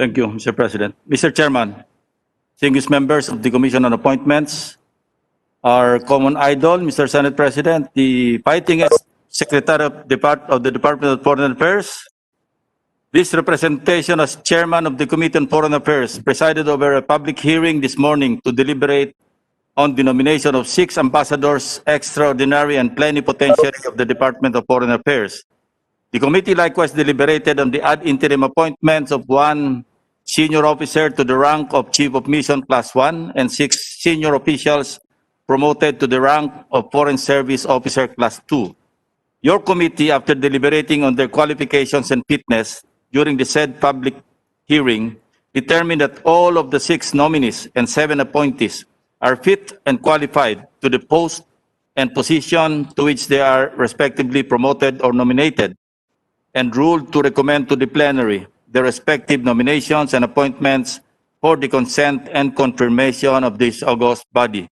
Thank you, Mr. President. Mr. Chairman, distinguished members of the Commission on Appointments, our common idol, Mr. Senate President, the fighting Secretary of the Department of Foreign Affairs. This representation as Chairman of the Committee on Foreign Affairs presided over a public hearing this morning to deliberate on the nomination of 6 ambassadors, extraordinary and plenipotentiary of the Department of Foreign Affairs. The committee likewise deliberated on the ad interim appointments of 1 senior officer to the rank of Chief of Mission Class 1 and 6 senior officials promoted to the rank of Foreign Service Officer Class 2. Your committee, after deliberating on their qualifications and fitness during the said public hearing, determined that all of the 6 nominees and 7 appointees are fit and qualified to the post and position to which they are respectively promoted or nominated, and ruled to recommend to the plenary the respective nominations and appointments for the consent and confirmation of this august body.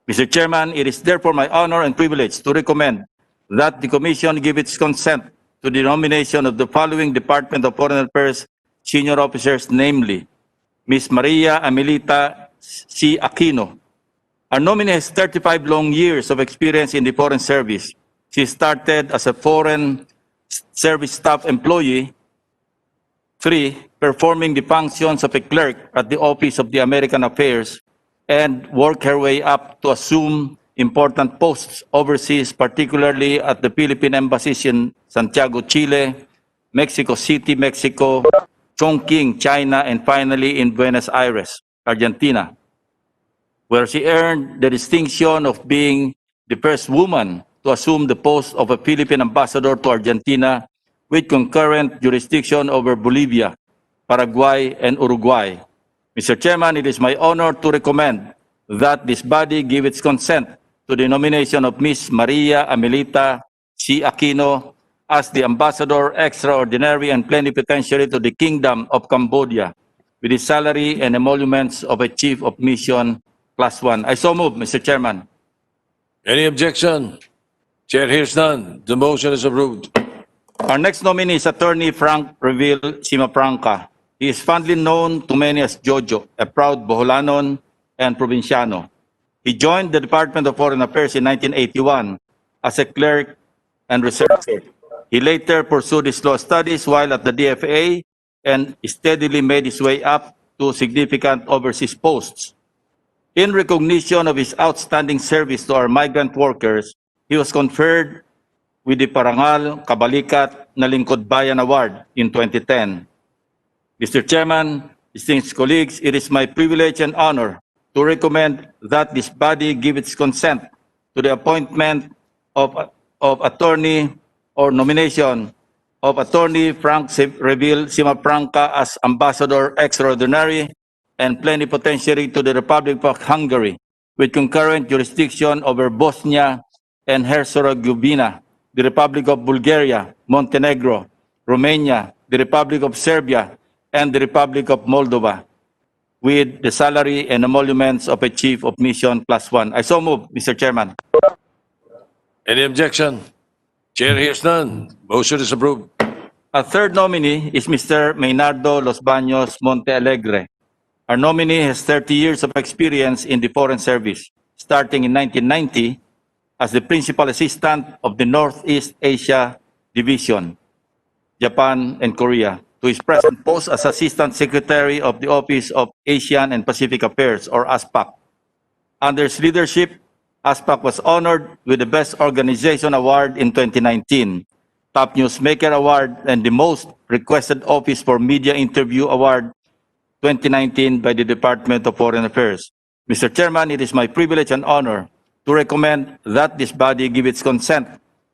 Mr. Chairman, it is therefore my honor and privilege to recommend that the Commission give its consent to the nomination of the following Department of Foreign Affairs senior officers, namely Ms. Maria Amelita C. Aquino. Our nominee has 35 long years of experience in the Foreign Service. She started as a Foreign Service staff employee, 3, performing the functions of a clerk at the Office of the American Affairs, and worked her way up to assume important posts overseas, particularly at the Philippine embassies in Santiago, Chile, Mexico City, Mexico, Chongqing, China, and finally in Buenos Aires, Argentina, where she earned the distinction of being the first woman to assume the post of a Philippine ambassador to Argentina with concurrent jurisdiction over Bolivia, Paraguay, and Uruguay. Mr. Chairman, it is my honor to recommend that this body give its consent to the nomination of Ms. Maria Amelita C. Aquino as the Ambassador Extraordinary and Plenipotentiary to the Kingdom of Cambodia, with the salary and emoluments of a Chief of Mission Class 1. I so move, Mr. Chairman. Any objection? Chair hears none. The motion is approved. Our next nominee is Attorney Frank Reville Simapranca. He is fondly known to many as Jojo, a proud Boholanon and Provinciano. He joined the Department of Foreign Affairs in 1981 as a clerk and researcher. He later pursued his law studies while at the DFA and steadily made his way up to significant overseas posts. In recognition of his outstanding service to our migrant workers, he was conferred with the Parangal Kabalikat na Lingkod Bayan Award in 2010. Mr. Chairman, distinguished colleagues, it is my privilege and honor to recommend that this body give its consent to the appointment of attorney or nomination of Attorney Frank Reville Simapranca as Ambassador Extraordinary and Plenipotentiary to the Republic of Hungary, with concurrent jurisdiction over Bosnia and Herzegovina, the Republic of Bulgaria, Montenegro, Romania, the Republic of Serbia, and the Republic of Moldova, with the salary and emoluments of a Chief of Mission Class 1. I so move, Mr. Chairman. Any objection? Chair hears none. Motion is approved. Our third nominee is Mr. Maynardo Los Baños Montealegre. Our nominee has 30 years of experience in the Foreign Service, starting in 1990 as the Principal Assistant of the Northeast Asia Division, Japan and Korea, to his present post as Assistant Secretary of the Office of Asian and Pacific Affairs, or ASPAC. Under his leadership, ASPAC was honored with the Best Organization Award in 2019, Top Newsmaker Award, and the Most Requested Office for Media Interview Award 2019 by the Department of Foreign Affairs. Mr. Chairman, it is my privilege and honor to recommend that this body give its consent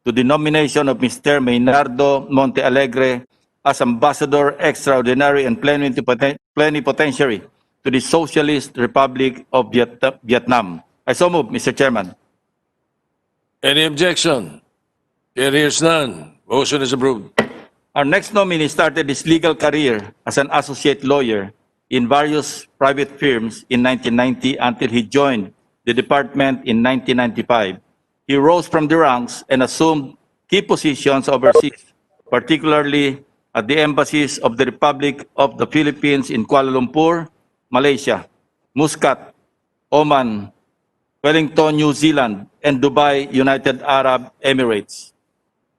to the nomination of Mr. Maynardo Montealegre as Ambassador Extraordinary and Plenipotentiary to the Socialist Republic of Vietnam. I so move, Mr. Chairman. Any objection? Chair hears none. Motion is approved. Our next nominee started his legal career as an associate lawyer in various private firms in 1990 until he joined the department in 1995. He rose from the ranks and assumed key positions overseas, particularly at the embassies of the Republic of the Philippines in Kuala Lumpur, Malaysia, Muscat, Oman, Wellington, New Zealand, and Dubai, United Arab Emirates.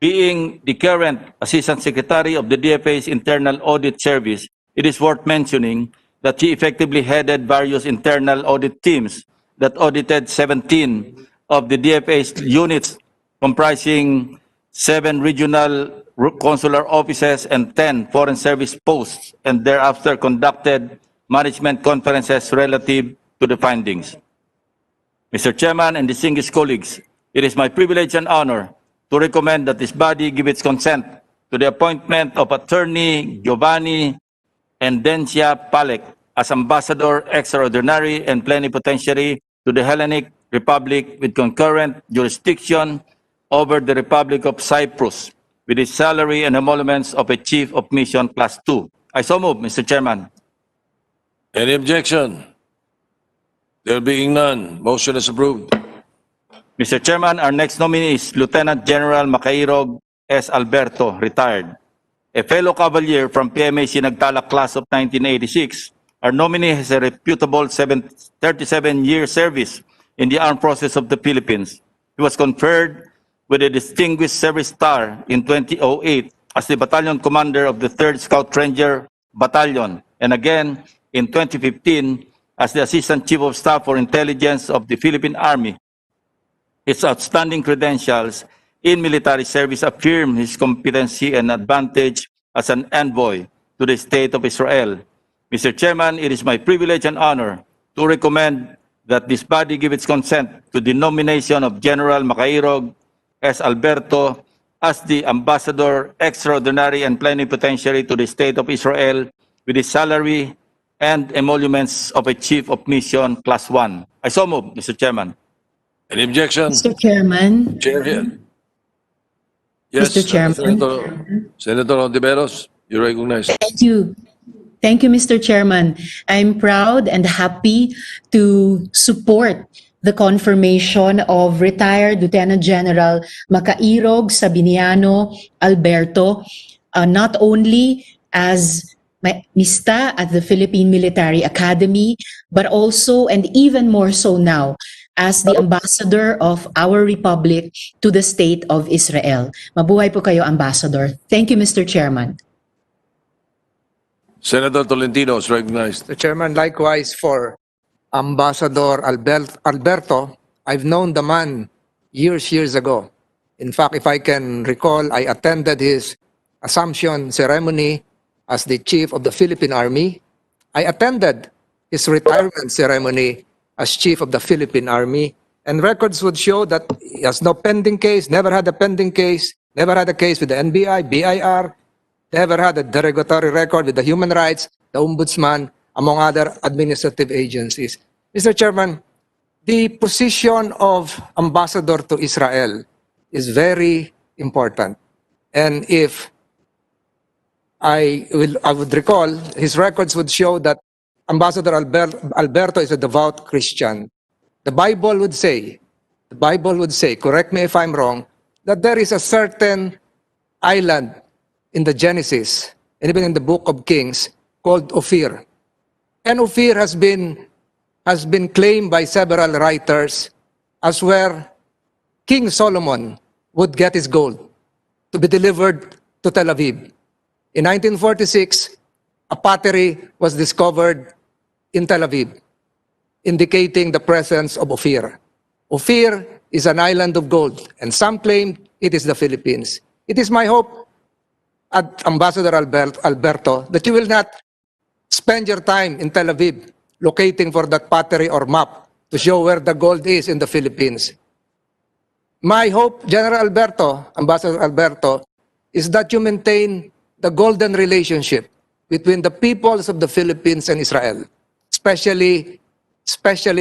Being the current Assistant Secretary of the DFA's Internal Audit Service, it is worth mentioning that she effectively headed various internal audit teams that audited 17 of the DFA's units, comprising 7 regional consular offices and 10 foreign service posts, and thereafter conducted management conferences relative to the findings. Mr. Chairman and distinguished colleagues, it is my privilege and honor to recommend that this body give its consent to the appointment of Attorney Giovanni Endencia Palek as Ambassador Extraordinary and Plenipotentiary to the Hellenic Republic with concurrent jurisdiction over the Republic of Cyprus, with his salary and emoluments of a Chief of Mission Class 2. I so move, Mr. Chairman. Any objection? There being none, motion is approved. Mr. Chairman, our next nominee is Lieutenant General Macairog S. Alberto, retired. A fellow cavalier from PMAC Nagtala class of 1986, our nominee has a reputable 37-year service in the Armed Forces of the Philippines. He was conferred with a Distinguished Service Star in 2008 as the Battalion Commander of the 3rd Scout Ranger Battalion, and again in 2015 as the Assistant Chief of Staff for Intelligence of the Philippine Army. His outstanding credentials in military service affirm his competency and advantage as an envoy to the State of Israel. Mr. Chairman, it is my privilege and honor to recommend that this body give its consent to the nomination of General Macairog S. Alberto as the Ambassador Extraordinary and Plenipotentiary to the State of Israel with his salary and emoluments of a Chief of Mission Class 1. I so move, Mr. Chairman. Any objection? Mr. Chairman, Chair here. Yes, Mr. Chairman. Senator Ontiveros, you're recognized. Thank you. Thank you, Mr. Chairman. I'm proud and happy to support the confirmation of retired Lieutenant General Macairog Sabiniano Alberto, not only as Mista at the Philippine Military Academy, but also, and even more so now, as the Ambassador of our Republic to the State of Israel. Mabuhay po kayo, Ambassador. Thank you, Mr. Chairman. Senator Tolentino is recognized. The Chairman, likewise for Ambassador Alberto, I've known the man years ago. In fact, if I can recall, I attended his assumption ceremony as the Chief of the Philippine Army. I attended his retirement ceremony as Chief of the Philippine Army, and records would show that he has no pending case, never had a pending case, never had a case with the NBI, BIR, never had a derogatory record with the human rights, the Ombudsman, among other administrative agencies. Mr. Chairman, the position of Ambassador to Israel is very important. And if I would recall, his records would show that Ambassador Alberto is a devout Christian. The Bible would say, correct me if I'm wrong, that there is a certain island in the Genesis, and even in the book of Kings, called Ophir. And Ophir has been claimed by several writers as where King Solomon would get his gold to be delivered to Tel Aviv. In 1946, a pottery was discovered in Tel Aviv, indicating the presence of Ophir. Ophir is an island of gold, and some claim it is the Philippines. It is my hope, Ambassador Alberto, that you will not spend your time in Tel Aviv locating for that pottery or map to show where the gold is in the Philippines. My hope, General Alberto, Ambassador Alberto, is that you maintain the golden relationship between the peoples of the Philippines and Israel,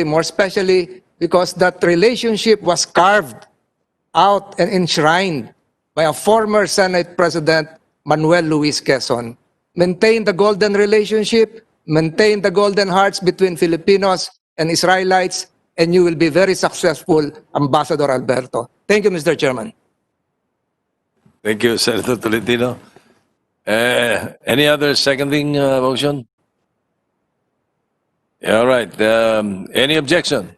more especially because that relationship was carved out and enshrined by a former Senate President, Manuel Luis Quezon. Maintain the golden relationship, maintain the golden hearts between Filipinos and Israelites, and you will be very successful, Ambassador Alberto. Thank you, Mr. Chairman. Thank you, Senator Tolentino. Any other seconding motion? All right. Any objection?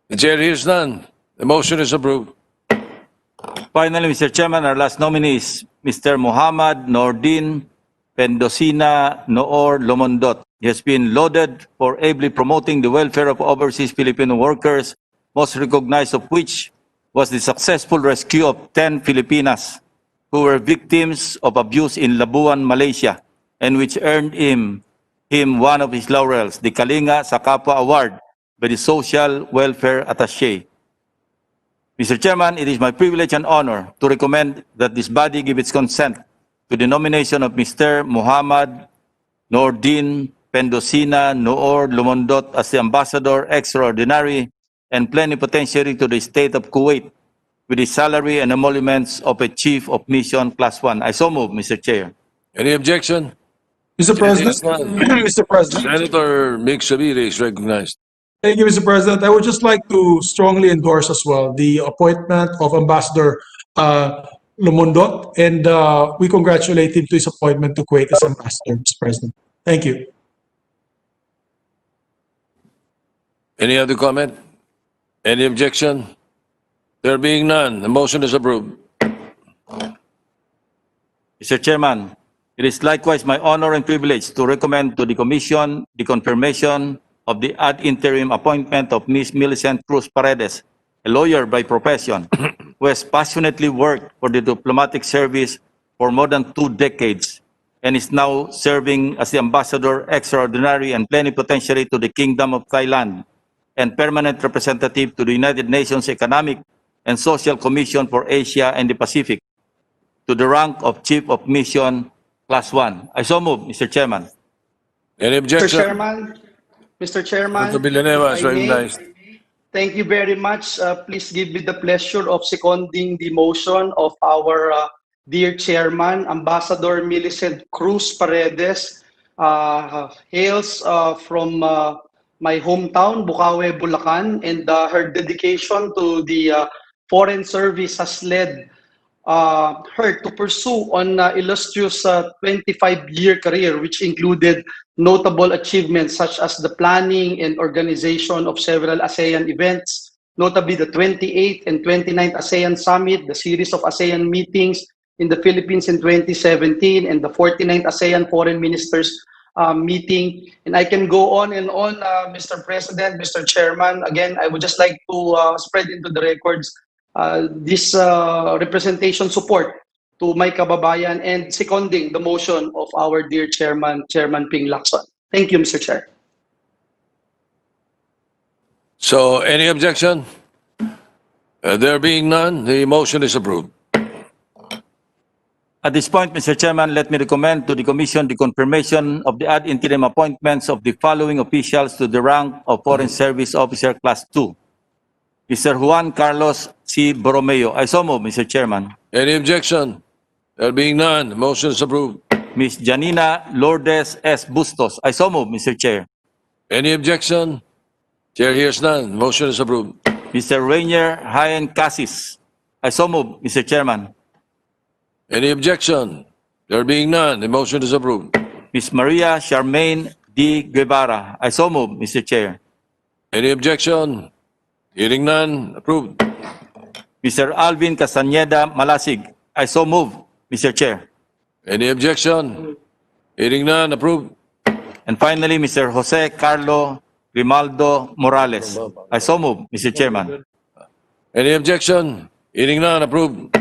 The chair hears none. The motion is approved. Finally, Mr. Chairman, our last nominee is Mr. Muhammad Nordin Pendosina Noor Lomondot. He has been lauded for ably promoting the welfare of overseas Filipino workers, most recognized of which was the successful rescue of 10 Filipinas who were victims of abuse in Labuan, Malaysia, and which earned him one of his laurels, the Kalinga sa Kapwa Award by the Social Welfare Attaché. Mr. Chairman, it is my privilege and honor to recommend that this body give its consent to the nomination of Mr. Muhammad Nordin Pendosina Noor Lumondot as the Ambassador Extraordinary and Plenipotentiary to the State of Kuwait with the salary and emoluments of a Chief of Mission Class 1. I so move, Mr. Chair. Any objection? Mr. President, Yes, none. Mr. President, Senator Mig Sabiri is recognized. thank you, Mr. President. I would just like to strongly endorse as well the appointment of Ambassador Lumondot, and we congratulate him to his appointment to Kuwait as ambassador, Mr. President. Thank you. Any other comment? Any objection? There being none, the motion is approved. Mr. Chairman, it is likewise my honor and privilege to recommend to the Commission the confirmation of the ad interim appointment of Ms. Millicent Cruz Paredes, a lawyer by profession, who has passionately worked for the diplomatic service for more than 2 decades and is now serving as the Ambassador Extraordinary and Plenipotentiary to the Kingdom of Thailand and Permanent Representative to the United Nations Economic and Social Commission for Asia and the Pacific, to the rank of Chief of Mission Class 1. I so move, Mr. Chairman. Any objection? Mr. Chairman, Senator Villanueva is if I may, recognized. thank you very much. Please give me the pleasure of seconding the motion of our dear chairman, Ambassador Millicent Cruz Paredes. Hails from my hometown, Bukawe, Bulacan, and her dedication to the Foreign Service has led her to pursue an illustrious 25-year career, which included notable achievements such as the planning and organization of several ASEAN events, notably the 28th and 29th ASEAN Summit, the series of ASEAN meetings in the Philippines in 2017, and the 49th ASEAN Foreign Ministers meeting. And I can go on and on, Mr. President, Mr. Chairman. Again, I would just like to spread into the records this representation support to my kababayan and seconding the motion of our dear Chairman Ping Lacson. Thank you, Mr. Chair. So, any objection? There being none, the motion is approved. At this point, Mr. Chairman, let me recommend to the Commission the confirmation of the ad interim appointments of the following officials to the rank of Foreign Service Officer Class 2. Mr. Juan Carlos C. Borromeo. I so move, Mr. Chairman. Any objection? There being none, the motion is approved. Ms. Janina Lourdes S. Bustos. I so move, Mr. Chair. Any objection? Chair hears none, the motion is approved. Mr. Rainier Hayen Cassis. I so move, Mr. Chairman. Any objection? There being none, the motion is approved. Ms. Maria Charmaine D. Guevara. I so move, Mr. Chair. Any objection? Hearing none, approved. Mr. Alvin Castaneda Malasig. I so move, Mr. Chair. Any objection? Hearing none, approved. And finally, Mr. Jose Carlo Grimaldo Morales. I so move, Mr. Chairman. Any objection? Hearing none, approved.